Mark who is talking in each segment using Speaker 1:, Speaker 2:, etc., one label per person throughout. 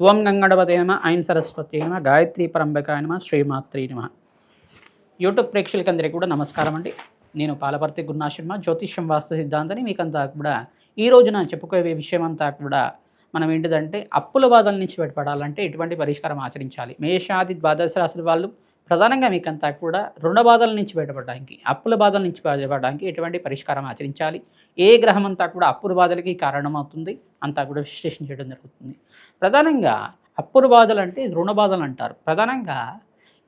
Speaker 1: ఓం గంగణపతే నమ ఐం సరస్వతి నమ గాయత్రి పరంబకాయ నమ శ్రీమాత్రి నమ. యూట్యూబ్ ప్రేక్షకులందరికీ కూడా నమస్కారం అండి. నేను పాలపర్తి గురునాశర్మ, జ్యోతిష్యం వాస్తు సిద్ధాంతాన్ని మీకంతా కూడా ఈ రోజున చెప్పుకోవే విషయం అంతా కూడా మనం ఏంటిదంటే అప్పుల బాధల నుంచి బయటపడాలంటే ఎటువంటి పరిష్కారం ఆచరించాలి. మేషాది ద్వాదశ రాశుల వాళ్ళు ప్రధానంగా మీకంతా కూడా రుణ బాధల నుంచి బయటపడడానికి, అప్పుల బాధల నుంచి బయటపడడానికి ఎటువంటి పరిష్కారం ఆచరించాలి, ఏ గ్రహం అంతా కూడా అప్పుల బాధలకి కారణమవుతుంది అంతా కూడా విశ్లేషణ చేయడం జరుగుతుంది. ప్రధానంగా అప్పుల బాధలు అంటే రుణ బాధలు అంటారు. ప్రధానంగా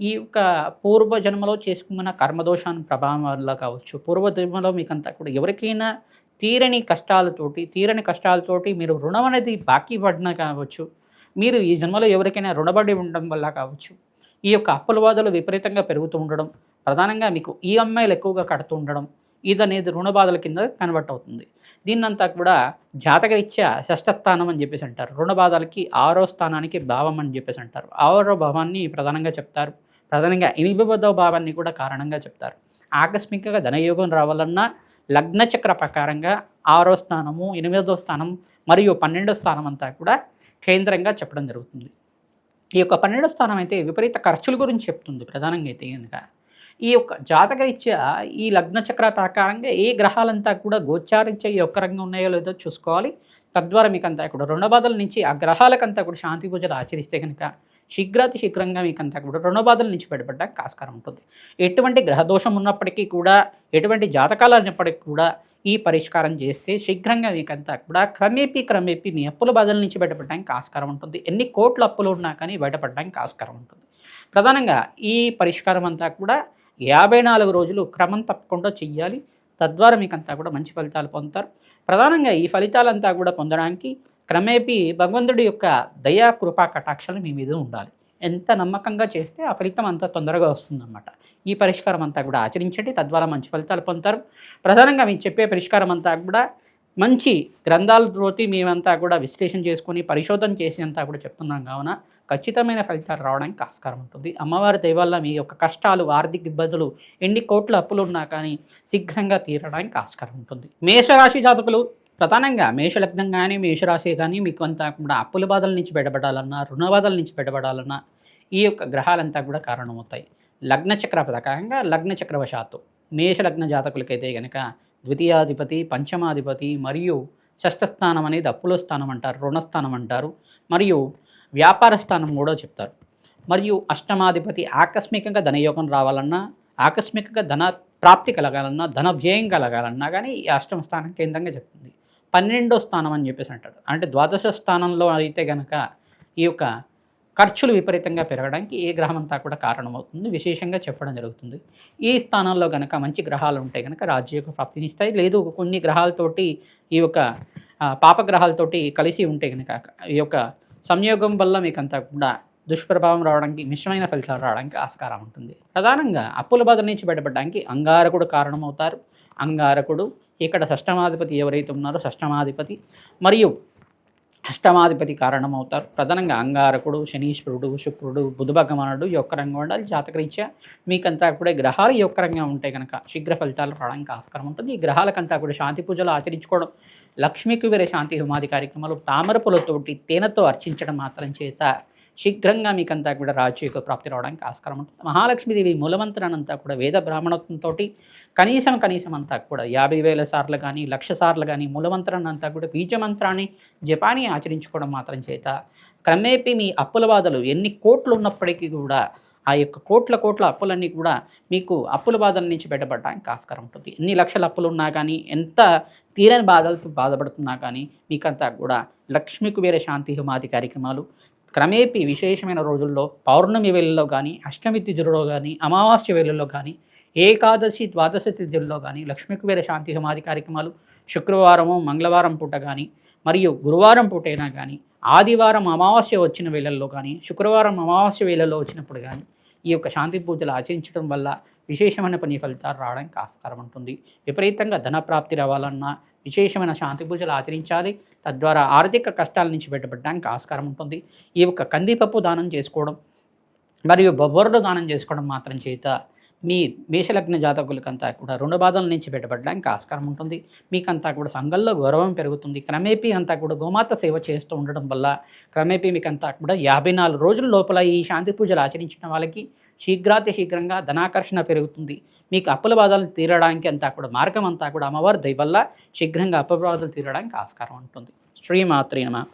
Speaker 1: ఈ యొక్క పూర్వజన్మలో చేసుకున్న కర్మదోషాన్ని ప్రభావం వల్ల కావచ్చు, పూర్వజన్మలో మీకంతా కూడా ఎవరికైనా తీరని కష్టాలతోటి మీరు రుణం అనేది బాకీ పడినా కావచ్చు, మీరు ఈ జన్మలో ఎవరికైనా రుణపడి ఉండడం వల్ల కావచ్చు, ఈ యొక్క అప్పుల బాధలు విపరీతంగా పెరుగుతూ ఉండడం, ప్రధానంగా మీకు ఈఎంఐలు ఎక్కువగా కడుతూ ఉండడం, ఇది అనేది రుణ బాధల కింద కన్వర్ట్ అవుతుంది. దీన్నంతా కూడా జాతకరీత్యా షష్ఠ స్థానం అని చెప్పేసి అంటారు. రుణ బాధలకి 6వ స్థానానికి భావం అని చెప్పేసి అంటారు. 6వ భావాన్ని ప్రధానంగా చెప్తారు. ప్రధానంగా 8వ భావాన్ని కూడా కారణంగా చెప్తారు. ఆకస్మికంగా ధనయోగం రావాలన్నా లగ్నచక్ర ప్రకారంగా 6వ స్థానము, 8వ స్థానం మరియు 12వ స్థానం అంతా కూడా కేంద్రంగా చెప్పడం జరుగుతుంది. ఈ యొక్క 12వ స్థానం అయితే విపరీత ఖర్చుల గురించి చెప్తుంది. ప్రధానంగా అయితే కనుక ఈ యొక్క జాతకరీత్యా ఈ లగ్నచక్ర ప్రకారంగా ఏ గ్రహాలంతా కూడా గోచారించే ఈ ఒక్క రంగం ఉన్నాయో లేదో చూసుకోవాలి. తద్వారా మీకు అంతా కూడా రుణ బాధల నుంచి ఆ గ్రహాలకంతా కూడా శాంతి పూజలు ఆచరిస్తే కనుక శీఘ్రంగా మీకంతా కూడా రుణ బాధల నుంచి బయటపడడానికి ఆస్కారం ఉంటుంది. ఎటువంటి గ్రహదోషం ఉన్నప్పటికీ కూడా, ఎటువంటి జాతకాలు ఉన్నప్పటికీ కూడా ఈ పరిష్కారం చేస్తే శీఘ్రంగా మీకంతా కూడా క్రమేపీ మీ అప్పుల బాధల నుంచి బయటపడడానికి ఆస్కారం ఉంటుంది. ఎన్ని కోట్ల అప్పులు ఉన్నా కానీ బయటపడడానికి ఆస్కారం ఉంటుంది. ప్రధానంగా ఈ పరిష్కారం అంతా కూడా 54 రోజులు క్రమం తప్పకుండా చెయ్యాలి. తద్వారా మీకంతా కూడా మంచి ఫలితాలు పొందుతారు. ప్రధానంగా ఈ ఫలితాలంతా కూడా పొందడానికి క్రమేపీ భగవంతుడి యొక్క దయా కృపా కటాక్షాలు మీ మీద ఉండాలి. ఎంత నమ్మకంగా చేస్తే ఆ ఫలితం అంత తొందరగా వస్తుందన్నమాట. ఈ పరిష్కారం అంతా కూడా ఆచరించండి. తద్వారా మంచి ఫలితాలు పొందుతారు. ప్రధానంగా మేము చెప్పే పరిష్కారం అంతా కూడా మంచి గ్రంథాలతోటి మేమంతా కూడా విశ్లేషణ చేసుకొని పరిశోధన చేసి అంతా కూడా చెప్తున్నాం కావున ఖచ్చితమైన ఫలితాలు రావడానికి ఆస్కారం ఉంటుంది. అమ్మవారి దయ వల్ల మీ యొక్క కష్టాలు, ఆర్థిక ఇబ్బందులు, ఎన్ని కోట్ల అప్పులు ఉన్నా కానీ శీఘ్రంగా తీరడానికి ఆస్కారం ఉంటుంది. మేషరాశి జాతకులు ప్రధానంగా మేషలగ్నం కానీ మేషరాశి కానీ మీకు అంతా కూడా అప్పుల బాధల నుంచి బయటపడాలన్నా, రుణ బాధల నుంచి బయటపడాలన్నా ఈ యొక్క గ్రహాలంతా కూడా కారణమవుతాయి. లగ్నచక్ర ప్రకారంగా లగ్నచక్రవశాత్తు మేషలగ్న జాతకులకైతే కనుక ద్వితీయాధిపతి, పంచమాధిపతి మరియు షష్ఠ స్థానం అనేది అప్పుల స్థానం అంటారు, రుణస్థానం అంటారు, మరియు వ్యాపార స్థానం కూడా చెప్తారు. మరియు అష్టమాధిపతి ఆకస్మికంగా ధనయోగం రావాలన్నా, ఆకస్మికంగా ధన ప్రాప్తి కలగాలన్నా, ధన వ్యయం కలగాలన్నా కానీ ఈ అష్టమ స్థానం కేంద్రంగా చెప్తుంది. 12వ స్థానం అని చెప్పేసి అంటారు. అంటే ద్వాదశ స్థానంలో అయితే కనుక ఈ యొక్క ఖర్చులు విపరీతంగా పెరగడానికి ఏ గ్రహం అంతా కూడా కారణమవుతుంది విశేషంగా చెప్పడం జరుగుతుంది. ఈ స్థానంలో కనుక మంచి గ్రహాలు ఉంటే కనుక రాజ్యయోగ ప్రాప్తినిస్తాయి. లేదు కొన్ని గ్రహాలతోటి ఈ యొక్క పాపగ్రహాలతోటి కలిసి ఉంటే కనుక ఈ యొక్క సంయోగం వల్ల మీకంతా కూడా దుష్ప్రభావం రావడానికి, మిశ్రమైన ఫలితాలు రావడానికి ఆస్కారం ఉంటుంది. ప్రధానంగా అప్పుల బాధ నుంచి బయటపడడానికి అంగారకుడు కారణమవుతారు. అంగారకుడు ఇక్కడ షష్టమాధిపతి ఎవరైతే ఉన్నారో షష్టమాధిపతి మరియు అష్టమాధిపతి కారణమవుతారు. ప్రధానంగా అంగారకుడు, శనీశ్వరుడు, శుక్రుడు, బుధ భగవానుడు ఈ ఒక్క రంగం ఉండాలి. జాతకరీత్యా మీకంతా కూడా గ్రహాలు ఈ ఒక్క రంగం ఉంటే కనుక శీఘ్ర ఫలితాలు రావడానికి ఆస్కారం ఉంటుంది. ఈ గ్రహాలకంతా కూడా శాంతి పూజలు ఆచరించుకోవడం, లక్ష్మీకి వేరే శాంతి హోమాది కార్యక్రమాలు, తామర పూలతోటి తేనెతో అర్చించడం మాత్రం చేత శీఘ్రంగా మీకంతా కూడా రాజ్యయోగ ప్రాప్తి రావడానికి ఆస్కారం ఉంటుంది. మహాలక్ష్మీదేవి మూలమంత్రానంతా కూడా వేద బ్రాహ్మణత్వంతో కనీసం అంతా కూడా 50,000 సార్లు కానీ 1,00,000 సార్లు కానీ మూలమంత్రాన్ని అంతా కూడా బీజమంత్రాన్ని జపాన్ని ఆచరించుకోవడం మాత్రం చేత క్రమేపీ మీ అప్పుల బాధలు ఎన్ని కోట్లు ఉన్నప్పటికీ కూడా ఆ యొక్క కోట్ల అప్పులన్నీ కూడా మీకు అప్పుల బాధల నుంచి బయటపడడానికి ఆస్కారం ఉంటుంది. ఎన్ని లక్షల అప్పులు ఉన్నా కానీ, ఎంత తీరని బాధలతో బాధపడుతున్నా కానీ మీకంతా కూడా లక్ష్మీకి వేరే శాంతి హోమాది కార్యక్రమాలు క్రమేపీ విశేషమైన రోజుల్లో పౌర్ణమి వేళల్లో కానీ, అష్టమి తిథులలో కానీ, అమావాస్య వేళల్లో కానీ, ఏకాదశి ద్వాదశ తిథుల్లో కానీ లక్ష్మీకి వేరే శాంతి హోమాది కార్యక్రమాలు శుక్రవారము, మంగళవారం పూట కానీ, మరియు గురువారం పూట అయినా కానీ, ఆదివారం అమావాస్య వచ్చిన వేళల్లో కానీ, శుక్రవారం అమావాస్య వేళల్లో వచ్చినప్పుడు కానీ ఈ యొక్క శాంతి పూజలు ఆచరించడం వల్ల విశేషమైన పని ఫలితాలు రావడానికి ఆస్కారం ఉంటుంది. విపరీతంగా ధనప్రాప్తి రావాలన్నా విశేషమైన శాంతి పూజలు ఆచరించాలి. తద్వారా ఆర్థిక కష్టాల నుంచి బయటపడడానికి ఆస్కారం ఉంటుంది. ఈ యొక్క కందిపప్పు దానం చేసుకోవడం మరియు బొబ్బర్లు దానం చేసుకోవడం మాత్రం చేత మీ మేషలగ్న జాతకులకంతా కూడా రుణ బాధల నుంచి బయటపడడానికి ఆస్కారం ఉంటుంది. మీకంతా కూడా సంఘంలో గౌరవం పెరుగుతుంది. క్రమేపీ అంతా కూడా గోమాత సేవ చేస్తూ ఉండడం వల్ల క్రమేపీ మీకంతా కూడా 54 రోజుల లోపల ఈ శాంతి పూజలు ఆచరించిన వాళ్ళకి శీఘ్రాతి శీఘ్రంగా ధనాకర్షణ పెరుగుతుంది. మీకు అప్పుల బాధలు తీరడానికి అంతా కూడా మార్గం అంతా కూడా అమ్మవారి దయ వల్ల శీఘ్రంగా అప్పుల బాధలు తీరడానికి ఆస్కారం ఉంటుంది. శ్రీమాత్రే నమః.